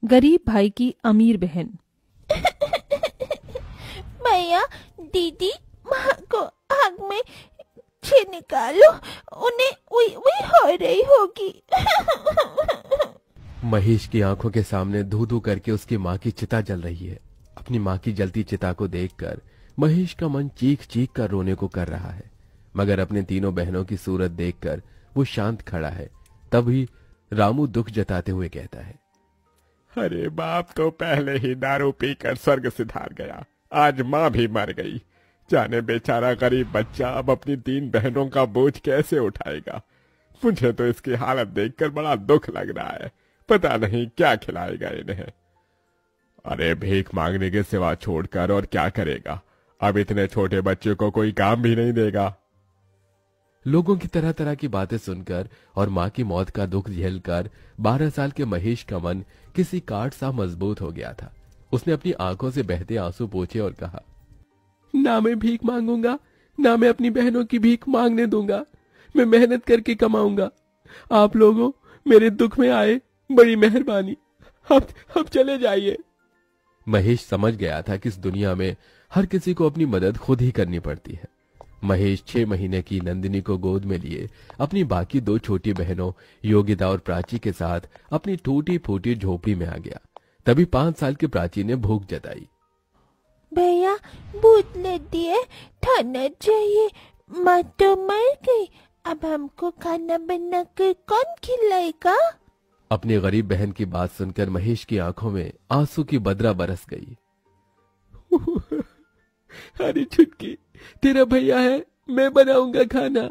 गरीब भाई की अमीर बहन। भैया दीदी माँ को आग में से निकालो, उन्हें उई हो रही होगी। महेश की आंखों के सामने धू धू करके उसकी माँ की चिता जल रही है। अपनी माँ की जलती चिता को देखकर महेश का मन चीख चीख कर रोने को कर रहा है, मगर अपने तीनों बहनों की सूरत देखकर वो शांत खड़ा है। तभी रामू दुख जताते हुए कहता है, अरे बाप तो पहले ही दारू पीकर स्वर्ग सिधार गया, आज माँ भी मर गई। जाने बेचारा गरीब बच्चा अब अपनी 3 बहनों का बोझ कैसे उठाएगा। मुझे तो इसकी हालत देखकर बड़ा दुख लग रहा है, पता नहीं क्या खिलाएगा इन्हें। अरे भीख मांगने के सिवा छोड़कर और क्या करेगा, अब इतने छोटे बच्चे को कोई काम भी नहीं देगा। लोगों की तरह तरह की बातें सुनकर और माँ की मौत का दुख झेलकर 12 साल के महेश का मन किसी काठ सा मजबूत हो गया था। उसने अपनी आंखों से बहते आंसू पोंछे और कहा, ना मैं भीख मांगूंगा, ना मैं अपनी बहनों की भीख मांगने दूंगा। मैं मेहनत करके कमाऊंगा। आप लोगों मेरे दुख में आए, बड़ी मेहरबानी। अब चले जाइए। महेश समझ गया था कि इस दुनिया में हर किसी को अपनी मदद खुद ही करनी पड़ती है। महेश 6 महीने की नंदिनी को गोद में लिए अपनी बाकी 2 छोटी बहनों योगिता और प्राची के साथ अपनी टूटी फूटी झोपड़ी में आ गया। तभी 5 साल की प्राची ने भूख जताई। भैया भूख लगी है, खाना चाहिए, माँ तो मर गई, अब हमको खाना बनाकर कौन खिलाएगा। अपनी गरीब बहन की बात सुनकर महेश की आंखों में आंसू की बदरा बरस गई। अरे छुटकी, तेरा भैया है, मैं बनाऊंगा खाना।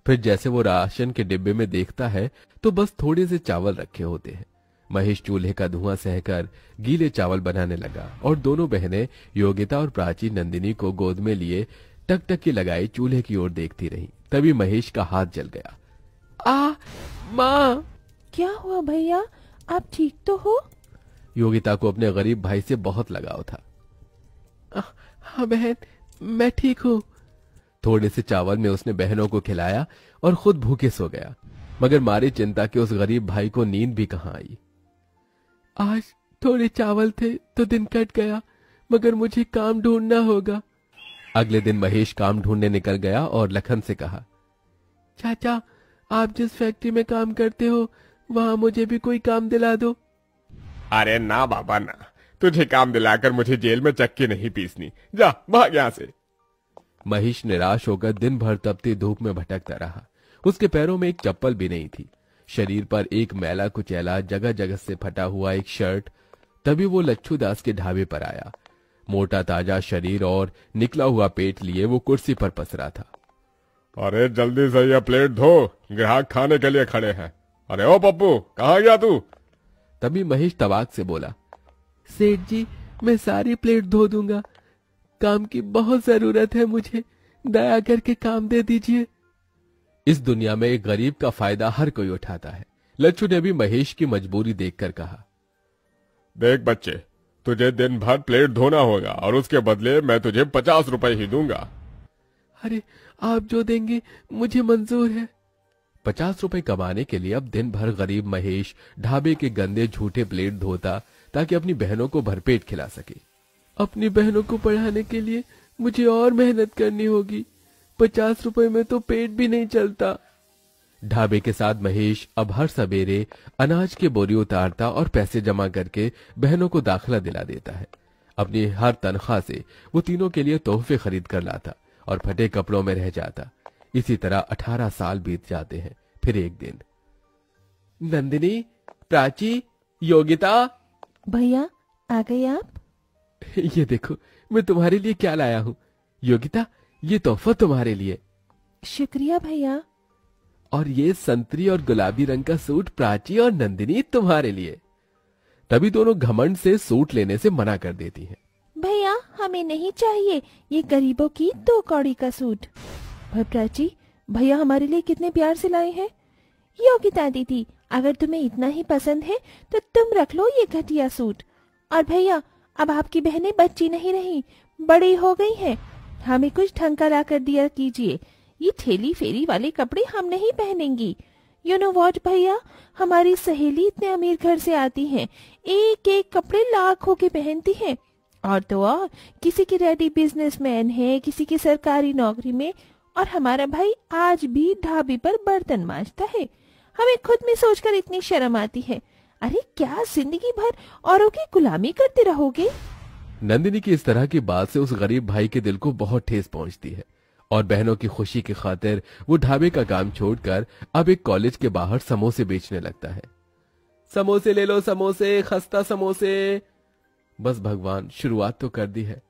फिर जैसे वो राशन के डिब्बे में देखता है तो बस थोड़े से चावल रखे होते हैं। महेश चूल्हे का धुआं सहकर गीले चावल बनाने लगा और दोनों बहनें योगिता और प्राची नंदिनी को गोद में लिए टकटकी लगाई चूल्हे की ओर देखती रहीं। तभी महेश का हाथ जल गया। माँ! क्या हुआ भैया, आप ठीक तो हो? योगिता को अपने गरीब भाई से बहुत लगाव था। हाँ बहन, मैं ठीक हूँ। थोड़े से चावल में उसने बहनों को खिलाया और खुद भूखे सो गया, मगर मारी चिंता के उस गरीब भाई को नींद भी कहाँ आई। आज थोड़े चावल थे तो दिन कट गया, मगर मुझे काम ढूंढना होगा। अगले दिन महेश काम ढूंढने निकल गया और लखन से कहा, चाचा आप जिस फैक्ट्री में काम करते हो वहां मुझे भी कोई काम दिला दो। अरे ना बाबा ना, तुझे काम दिलाकर मुझे जेल में चक्की नहीं पीसनी, जा भाग यहाँ से। महेश निराश होकर दिन भर तपती धूप में भटकता रहा। उसके पैरों में एक चप्पल भी नहीं थी, शरीर पर एक मैला कुचैला जगह जगह से फटा हुआ एक शर्ट। तभी वो लच्छू दास के ढाबे पर आया। मोटा ताजा शरीर और निकला हुआ पेट लिए वो कुर्सी पर पसरा था। अरे जल्दी से ये प्लेट धो, ग्राहक खाने के लिए खड़े हैं। अरे ओ पप्पू, कहाँ गया तू? तभी महेश तवाक से बोला, सेठ जी मैं सारी प्लेट धो दूंगा, काम की बहुत जरूरत है मुझे, दया करके काम दे दीजिए। इस दुनिया में एक गरीब का फायदा हर कोई उठाता है। लच्छू ने भी महेश की मजबूरी देखकर कहा, देख बच्चे, तुझे दिन भर प्लेट धोना होगा और उसके बदले मैं तुझे 50 रुपए ही दूंगा। अरे आप जो देंगे मुझे मंजूर है। 50 रुपए कमाने के लिए अब दिन भर गरीब महेश ढाबे के गंदे झूठे प्लेट धोता ताकि अपनी बहनों को भरपेट खिला सके। अपनी बहनों को पढ़ाने के लिए मुझे और मेहनत करनी होगी, 50 रुपए में तो पेट भी नहीं चलता। ढाबे के साथ महेश अब हर सवेरे अनाज के बोरी उतारता और पैसे जमा करके बहनों को दाखिला दिला देता है। अपनी हर तनख्वाह से वो तीनों के लिए तोहफे खरीद कर लाता और फटे कपड़ों में रह जाता। इसी तरह 18 साल बीत जाते हैं। फिर एक दिन, नंदिनी, प्राची, योगिता। भैया आ गए आप? ये देखो मैं तुम्हारे लिए क्या लाया हूँ। योगिता ये तोहफा तुम्हारे लिए। शुक्रिया भैया। और ये संतरी और गुलाबी रंग का सूट प्राची और नंदिनी तुम्हारे लिए। तभी दोनों घमंड से सूट लेने से मना कर देती हैं। भैया हमें नहीं चाहिए ये गरीबों की 2 कौड़ी का सूट। भाई प्राची, भैया हमारे लिए कितने प्यार से लाए हैं। योगिता दीदी, अगर तुम्हें इतना ही पसंद है तो तुम रख लो ये घटिया सूट। और भैया अब आपकी बहनें बच्ची नहीं रही, बड़ी हो गई हैं, हमें कुछ ढंग का ला कर दिया कीजिए। ये ठेली फेरी वाले कपड़े हम नहीं पहनेंगी। यू नो व्हाट भैया, हमारी सहेली इतने अमीर घर से आती हैं, एक एक कपड़े लाखों के पहनती हैं, और तो और किसी की रेडी बिजनेसमैन है, किसी की सरकारी नौकरी में, और हमारा भाई आज भी ढाबे पर बर्तन मांजता है। हमें खुद में सोचकर इतनी शर्म आती है। अरे क्या जिंदगी भर औरों की गुलामी करते रहोगे? नंदिनी की इस तरह की बात से उस गरीब भाई के दिल को बहुत ठेस पहुंचती है और बहनों की खुशी की खातिर वो ढाबे का काम छोड़कर अब एक कॉलेज के बाहर समोसे बेचने लगता है। समोसे ले लो समोसे, खस्ता समोसे। बस भगवान, शुरुआत तो कर दी है,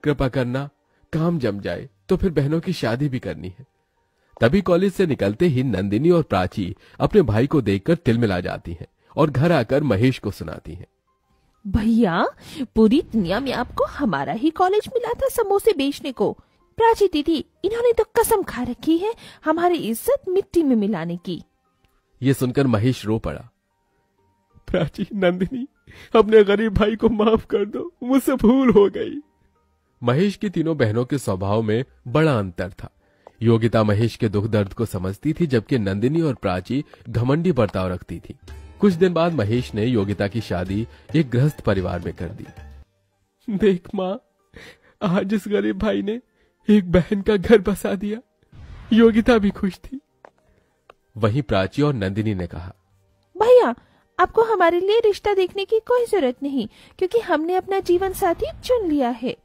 कृपा करना काम जम जाए तो फिर बहनों की शादी भी करनी है। तभी कॉलेज से निकलते ही नंदिनी और प्राची अपने भाई को देखकर तिलमिला जाती हैं और घर आकर महेश को सुनाती हैं। भैया, पूरी दुनिया में आपको हमारा ही कॉलेज मिला था समोसे बेचने को। प्राची दीदी, इन्होंने तो कसम खा रखी है हमारी इज्जत मिट्टी में मिलाने की। ये सुनकर महेश रो पड़ा। प्राची, नंदिनी, अपने गरीब भाई को माफ कर दो, मुझसे भूल हो गई। महेश की तीनों बहनों के स्वभाव में बड़ा अंतर था। योगिता महेश के दुख दर्द को समझती थी, जबकि नंदिनी और प्राची घमंडी बर्ताव रखती थी। कुछ दिन बाद महेश ने योगिता की शादी एक गृहस्थ परिवार में कर दी। देख माँ, आज इस गरीब भाई ने एक बहन का घर बसा दिया। योगिता भी खुश थी। वहीं प्राची और नंदिनी ने कहा, भैया, आपको हमारे लिए रिश्ता देखने की कोई जरूरत नहीं, क्योंकि हमने अपना जीवन साथी चुन लिया है।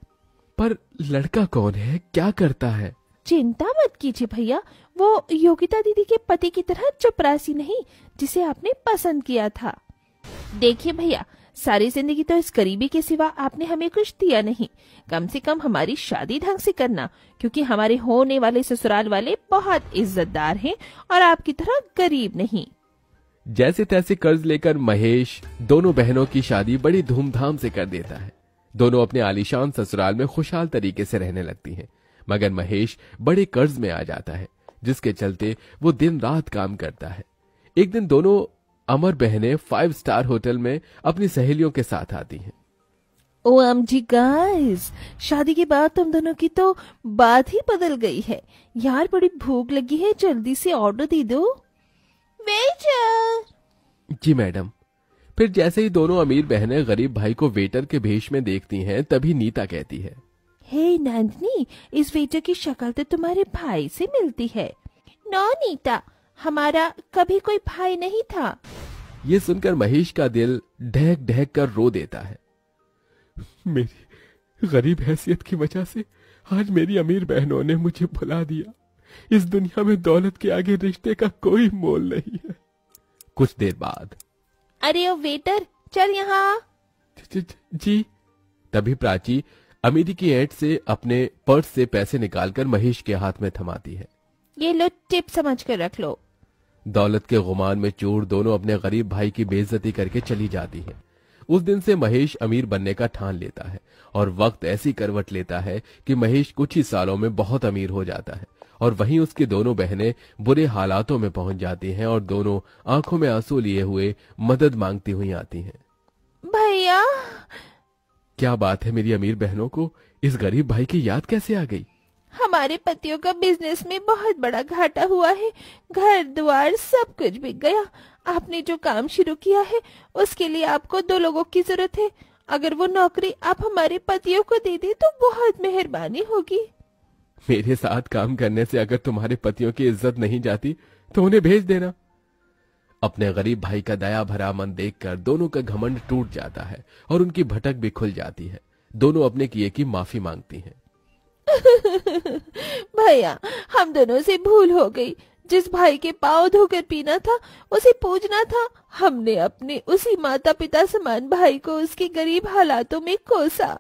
पर लड़का कौन है, क्या करता है? चिंता मत कीजिए भैया, वो योगिता दीदी के पति की तरह चपरासी नहीं जिसे आपने पसंद किया था। देखिए भैया, सारी जिंदगी तो इस गरीबी के सिवा आपने हमें कुछ दिया नहीं। कम से कम हमारी शादी ढंग से करना, क्योंकि हमारे होने वाले ससुराल वाले बहुत इज्जतदार हैं और आपकी तरह गरीब नहीं। जैसे तैसे कर्ज लेकर महेश दोनों बहनों की शादी बड़ी धूमधाम से कर देता है। दोनों अपने आलीशान ससुराल में खुशहाल तरीके से रहने लगती हैं, मगर महेश बड़े कर्ज में आ जाता है, जिसके चलते वो दिन रात काम करता है। एक दिन दोनों अमर बहनें 5 स्टार होटल में अपनी सहेलियों के साथ आती हैं। OMG गाइस, शादी के बाद तुम दोनों की तो बात ही बदल गई है। यार, बड़ी भूख लगी है, जल्दी से ऑर्डर दे दो। वेटर। जी मैडम। फिर जैसे ही दोनों अमीर बहनें गरीब भाई को वेटर के भेष में देखती हैं, तभी नीता कहती है, हे नंदिनी, इस वेटर की शक्ल तो तुम्हारे भाई से मिलती है। नो नीता, हमारा कभी कोई भाई नहीं था। ये सुनकर महेश का दिल ढहक ढहक कर रो देता है। मेरी गरीब हैसियत की वजह से आज मेरी अमीर बहनों ने मुझे भुला दिया। इस दुनिया में दौलत के आगे रिश्ते का कोई मोल नहीं है। कुछ देर बाद, अरे ओ वेटर, चल यहाँ। जी। तभी प्राची अमीरी की ऐंठ से अपने पर्स से पैसे निकालकर महेश के हाथ में थमाती है। ये लो, टिप समझ कर रख लो। दौलत के गुमान में चूर दोनों अपने गरीब भाई की बेइज्जती करके चली जाती हैं। उस दिन से महेश अमीर बनने का ठान लेता है और वक्त ऐसी करवट लेता है कि महेश कुछ ही सालों में बहुत अमीर हो जाता है और वहीं उसकी दोनों बहनें बुरे हालातों में पहुंच जाती हैं और दोनों आंखों में आंसू लिए हुए मदद मांगती हुई आती हैं। भैया, क्या बात है, मेरी अमीर बहनों को इस गरीब भाई की याद कैसे आ गई? हमारे पतियों का बिजनेस में बहुत बड़ा घाटा हुआ है, घर द्वार सब कुछ बिक गया। आपने जो काम शुरू किया है उसके लिए आपको 2 लोगों की जरूरत है। अगर वो नौकरी आप हमारे पतियों को दे दे तो बहुत मेहरबानी होगी। मेरे साथ काम करने से अगर तुम्हारे पतियों की इज्जत नहीं जाती तो उन्हें भेज देना। अपने गरीब भाई का दया भरा मन देखकर दोनों का घमंड टूट जाता है और उनकी भटक भी खुल जाती है। दोनों अपने किए की माफी मांगती हैं। भैया, हम दोनों से भूल हो गई। जिस भाई के पाँव धोकर पीना था उसे पूजना था। हमने अपने उसी माता पिता समान भाई को उसके गरीब हालातों में कोसा,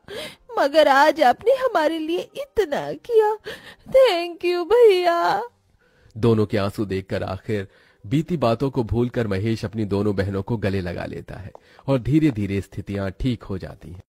मगर आज आपने हमारे लिए इतना किया। थैंक यू भैया। दोनों के आंसू देखकर आखिर बीती बातों को भूलकर महेश अपनी दोनों बहनों को गले लगा लेता है और धीरे धीरे स्थितियां ठीक हो जाती हैं।